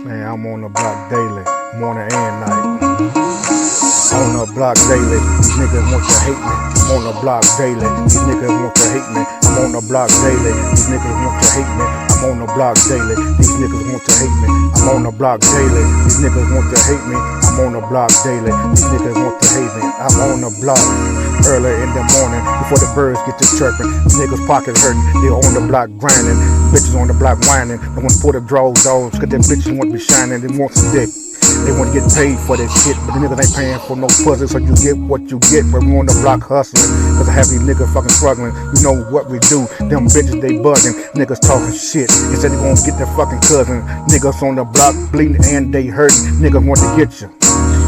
Man, I'm on the block daily, morning and night. On the block daily, these niggas want to hate me. I'm on the block daily, these niggas want to hate me. I'm on the block daily, these niggas want to hate me. I'm on the block daily, these niggas want to hate me. I'm on the block daily, these niggas want to hate me. I'm on the block daily, these niggas want to hate me. I'm on the block early in the morning before the birds get to chirping. Niggas pockets hurting, they on the block grinding. Bitches on the block whining. They want to pull the drawers down, cause them bitches want to be shining. They want some dick. They want to get paid for that shit, but the niggas ain't paying for no pussy, so you get what you get. But we on the block hustling, cause I have these niggas fucking struggling. You know what we do, them bitches they bugging. Niggas talking shit, instead they gonna get their fucking cousin. Niggas on the block bleeding and they hurting. Niggas want to get you.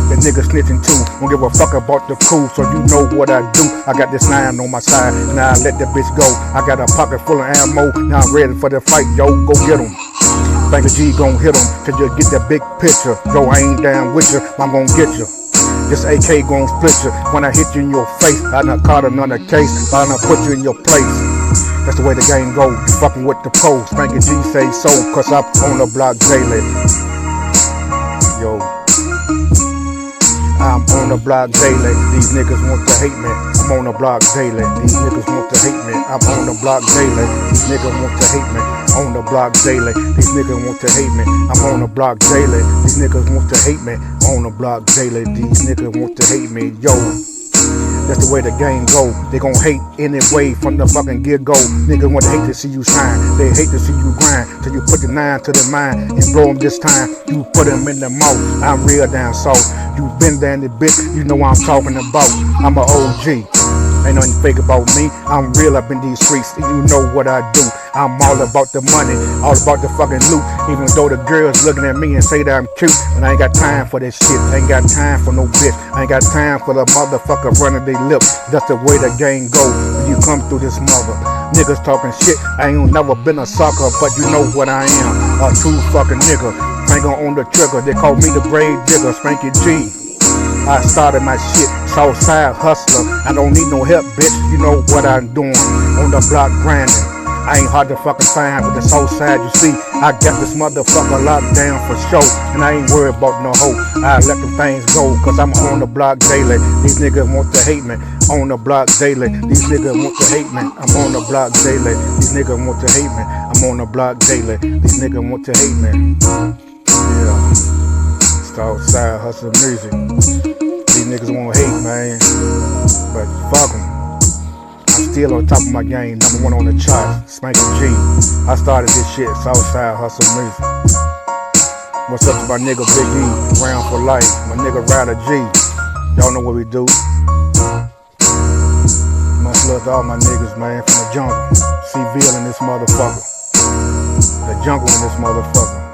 The niggas snitching too, don't give a fuck about the crew, so you know what I do. I got this 9 on my side, now I let that bitch go. I got a pocket full of ammo, now I'm ready for the fight, yo, go get 'em. Think a G gon' hit 'em, cause you get that big picture. Yo, I ain't down with you, I'm gon' get you. This AK gon' split you, when I hit you in your face. I done caught another case, I done put you in your place. That's the way the game go, you fucking with the post. Think a G say so, cause I'm on the block daily. Yo, I'm on the block daily, these niggas want to hate me. I'm on the block daily, these niggas want to hate me. I'm on the block daily, these niggas want to hate me. On the block daily, these niggas want to hate me. I'm on the block daily, these niggas want to hate me. On the block daily, these niggas want to hate me. Yo, that's the way the game go. They gon' hate anyway from the fucking get-go. Niggas want to hate to see you shine. They hate to see you grind. Till you put the 9 to the mind and blow them this time. You put them in the mouth. I'm real down south. You been down the bitch, you know what I'm talking about. I'm a OG. Ain't nothing fake about me. I'm real up in these streets. You know what I do. I'm all about the money, all about the fucking loot. Even though the girls looking at me and say that I'm cute, and I ain't got time for this shit. I ain't got time for no bitch. I ain't got time for the motherfucker running their lips. That's the way the game go when you come through this mother. Niggas talking shit. I ain't never been a sucker, but you know what I am. A true fucking nigga. Finger on the trigger. They call me the grave digger, Spanky G. I started my shit, Southside hustler. I don't need no help, bitch. You know what I'm doing. On the block grinding. I ain't hard to fucking find with the Southside. You see, I got this motherfucker locked down for show, and I ain't worried about no hoe. I let them things go, cause I'm on the block daily. These niggas want to hate me. On the block daily. These niggas want to hate me. I'm on the block daily. These niggas want to hate me. I'm on the block daily. These niggas want to hate me. Yeah. Southside hustle music. These niggas wanna hate, man, but fuck them. I'm still on top of my game, #1 on the charts, Spanky G. I started this shit, Southside hustle music. What's up to my nigga Big E, round for life, my nigga Ryder G. Y'all know what we do. Much love to all my niggas, man, from the jungle. Seville in this motherfucker. The jungle in this motherfucker.